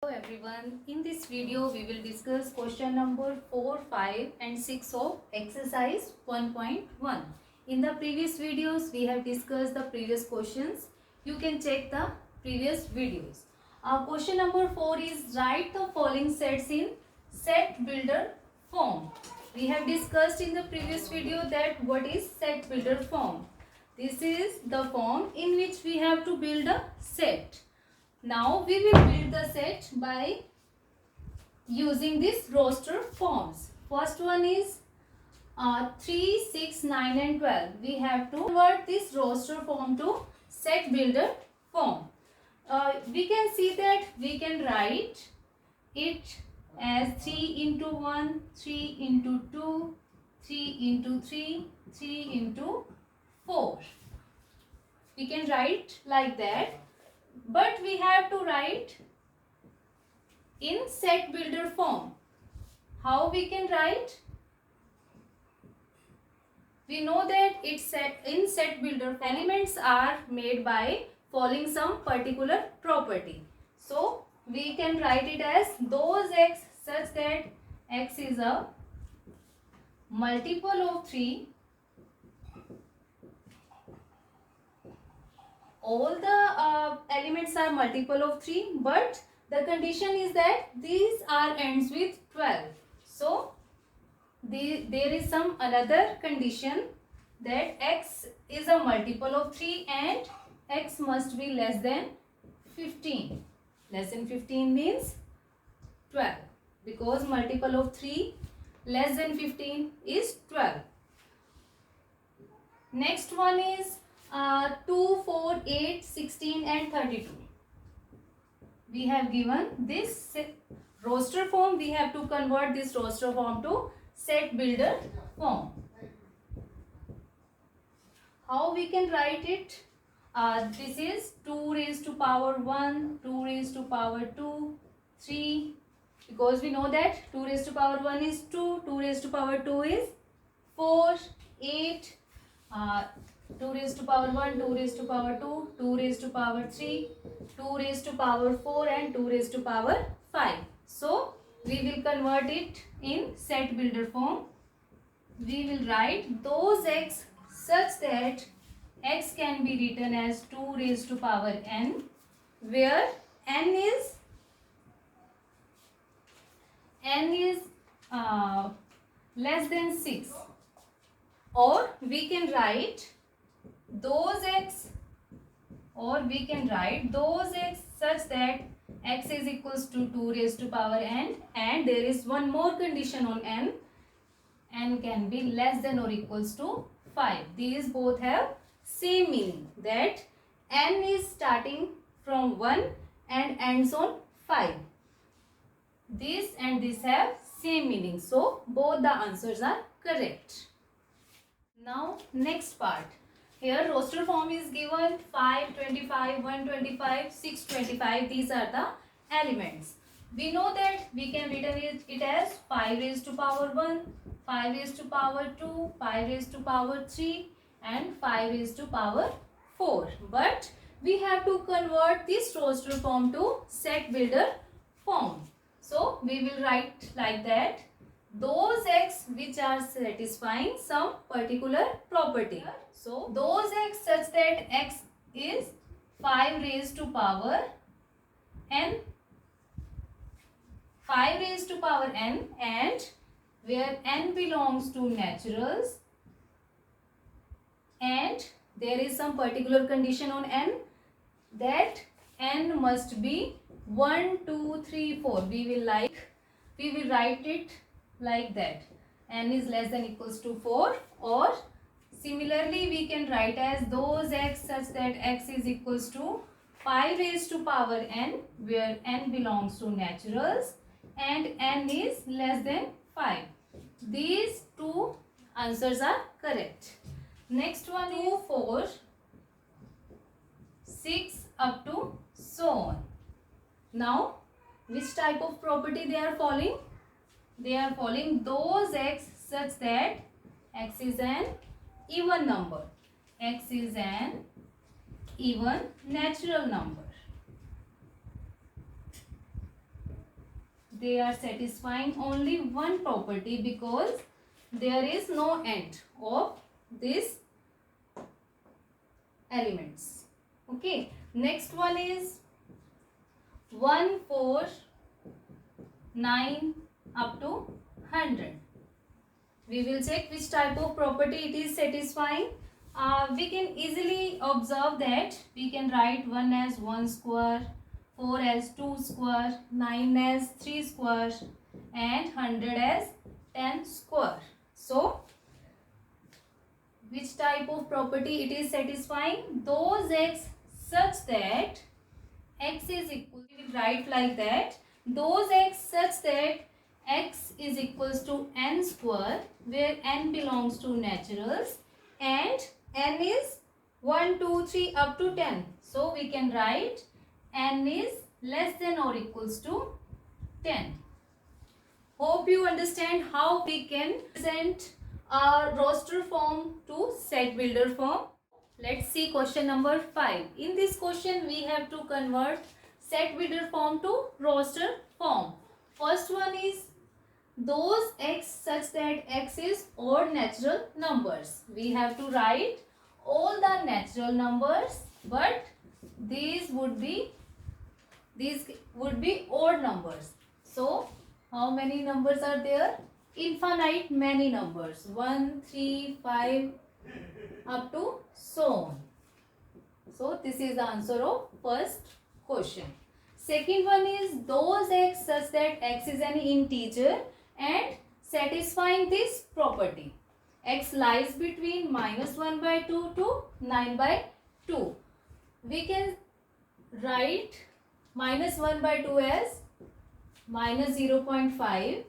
everyone. In this video we will discuss question number 4, 5 and 6 of exercise 1.1. In the previous videos we have discussed the previous questions. You can check the previous videos. Question number 4 is write the following sets in set builder form. We have discussed in the previous video that what is set builder form. This is the form in which we have to build a set. Now we will build the set by using this roster forms. First one is 3, 6, 9 and 12. We have to convert this roster form to set builder form. We can see that we can write it as 3 into 1, 3 into 2, 3 into 3, 3 into 4. We can write like that. But we have to write in set builder form. How we can write? We know that it's in set builder elements are made by following some particular property. So we can write it as those x such that x is a multiple of 3. All the elements are multiple of 3, but the condition is that these are ends with 12. So there is some another condition that x is a multiple of 3 and x must be less than 15. Less than 15 means 12, because multiple of 3 less than 15 is 12. Next one is 2, 4, 8, 16 and 32. We have given this roster form. We have to convert this roster form to set builder form. How we can write it? This is 2 raised to power 1, 2 raised to power 2, 3. Because we know that 2 raised to power 1 is 2, 2 raised to power 2 is 4, 8. 2 raised to power 1, 2 raised to power 2, 2 raised to power 3, 2 raised to power 4 and 2 raised to power 5. So, we will convert it in set builder form. We will write those x such that x can be written as 2 raised to power n, where n is less than 6. Or we can write those x, such that x is equals to 2 raised to power n, and there is one more condition on n can be less than or equals to 5. These both have same meaning, that n is starting from 1 and ends on 5. This and this have same meaning, so both the answers are correct. Now next part. Here roster form is given 5, 25, 125, 625. These are the elements. We know that we can write it as 5 raised to power 1, 5 raised to power 2, 5 raised to power 3 and 5 raised to power 4. But we have to convert this roster form to set builder form. So we will write like that. Those x which are satisfying some particular property. So those x such that x is 5 raised to power n, 5 raised to power n, and where n belongs to naturals, and there is some particular condition on n, that n must be 1, 2, 3, 4. We will write it like that. N is less than equals to 4, or similarly we can write as those x such that x is equals to 5 raised to power n, where n belongs to naturals and n is less than 5. These two answers are correct. Next one is 2, 4, 6 up to so on. Now which type of property they are following? They are following those x such that x is an even number. X is an even natural number. they are satisfying only one property because there is no end of these elements. Okay, next one is 1, 4, 9 up to 100. We will check which type of property it is satisfying. We can easily observe that we can write 1 as 1 square, 4 as 2 square, 9 as 3 square and 100 as 10 square. So, which type of property it is satisfying? Those x such that x is equal, we will write like that, those x such that x is equals to n square, where n belongs to naturals and n is 1, 2, 3 up to 10. So we can write n is less than or equals to 10. Hope you understand how we can present a roster form to set builder form. Let's see question number 5. In this question we have to convert set builder form to roster form. First one is those x such that x is odd natural numbers. We have to write all the natural numbers, but these would be odd numbers. So how many numbers are there? Infinite many numbers, 1, 3, 5 up to so on. So this is the answer of first question. Second one is those x such that x is an integer and satisfying this property. X lies between -1/2 to 9/2. We can write -1/2 as -0.5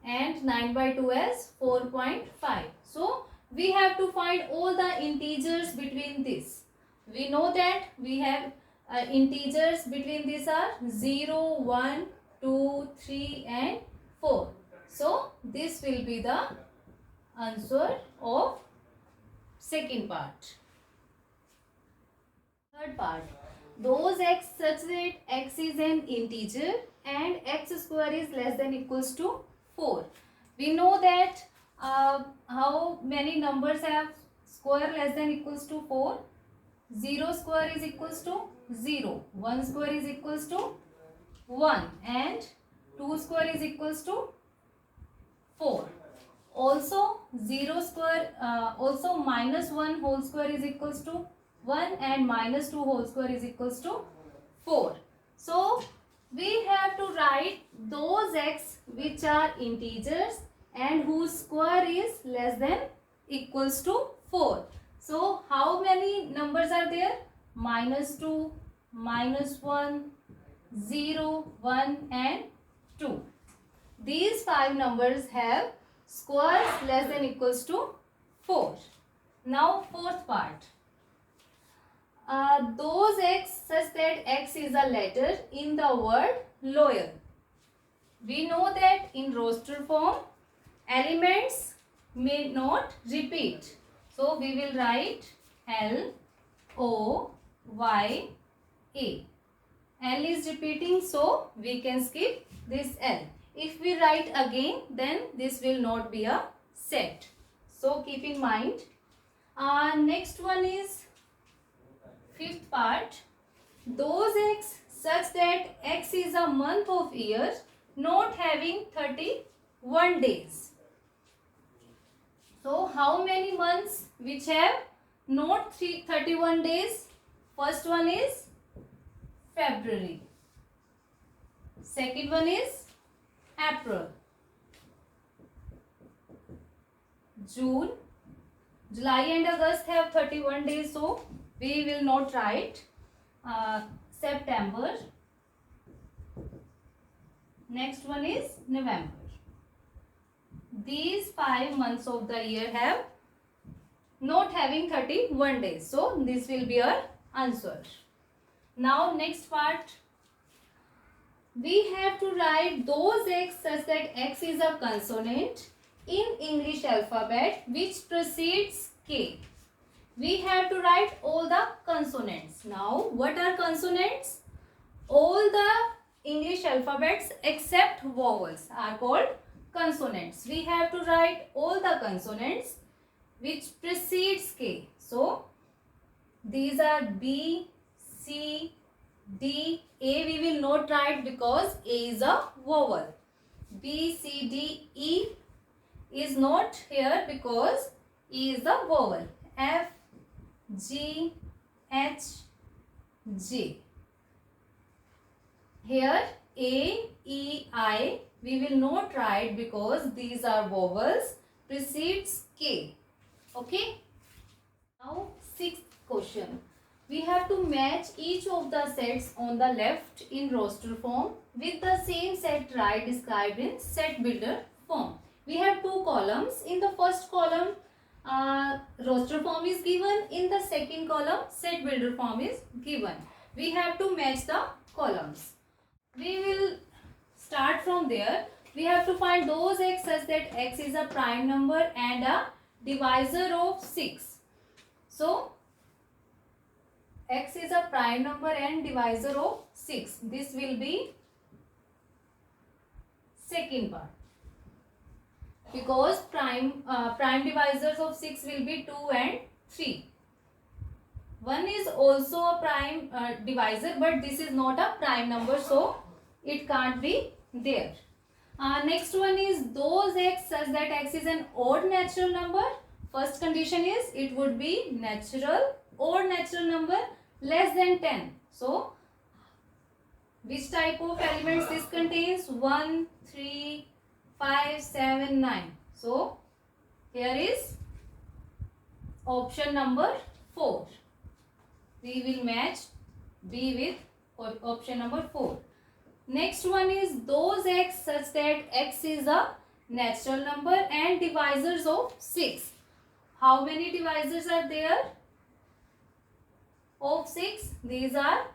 and 9/2 as 4.5. So we have to find all the integers between this. We know that we have integers between these are 0, 1, 2, 3 and 4. So this will be the answer of second part. Third part, those x such that x is an integer and x square is less than equals to 4. We know that how many numbers have square less than equals to 4? 0 square is equals to 0, 1 square is equals to 1 and 2 square is equals to 4. Also 0 square, also -1 whole square is equals to 1 and -2 whole square is equals to 4. So we have to write those x which are integers and whose square is less than equals to 4. So how many numbers are there? -2, -1, 0, 1 and 2. These 5 numbers have squares less than equals to 4. Now fourth part. Those x such that x is a letter in the word loyal. We know that in roster form elements may not repeat. So we will write L, O, Y, A. L is repeating, so we can skip this L. If we write again, then this will not be a set. So keep in mind. Next one is fifth part. Those x such that x is a month of year not having 31 days. So how many months which have not 31 days? First one is February. Second one is April. June. July and August have 31 days, so we will not write. September. Next one is November. These 5 months of the year have not having 31 days. So this will be our answer. Now next part. We have to write those x such that x is a consonant in English alphabet which precedes K. We have to write all the consonants. Now what are consonants? All the English alphabets except vowels are called consonants. We have to write all the consonants which precedes K. So these are B, C, D. A we will not write because A is a vowel. B, C, D, E is not here because E is a vowel. F, G, H, J. Here A, E, I we will not write because these are vowels precedes K. Okay. Now sixth question. We have to match each of the sets on the left in roster form with the same set right described in set builder form. We have two columns. In the first column, roster form is given. In the second column, set builder form is given. We have to match the columns. We will start from there. We have to find those x such that x is a prime number and a divisor of 6. So, x is a prime number and divisor of 6. This will be second part. Because prime divisors of 6 will be 2 and 3. 1 is also a prime divisor, but this is not a prime number, so it can't be there. Next one is those x such that x is an odd natural number. First condition is it would be natural, odd natural number less than 10. So, which type of elements this contains? 1, 3, 5, 7, 9. So, here is option number 4. We will match B with option number 4. Next one is those x such that x is a natural number and divisors of 6. How many divisors are there of 6? These are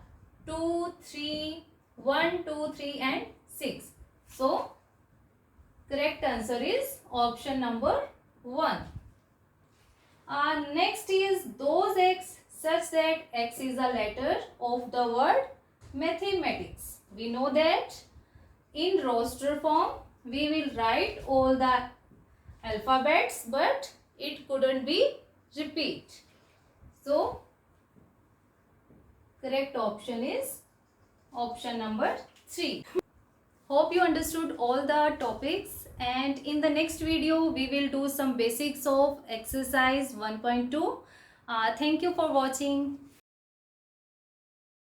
2, 3, 1, 2, 3 and 6. So, correct answer is option number 1. Next is those x such that x is a letter of the word mathematics. We know that in roster form we will write all the alphabets, but it couldn't be repeat. So, correct option is option number 3. Hope you understood all the topics, and in the next video we will do some basics of exercise 1.2. Thank you for watching.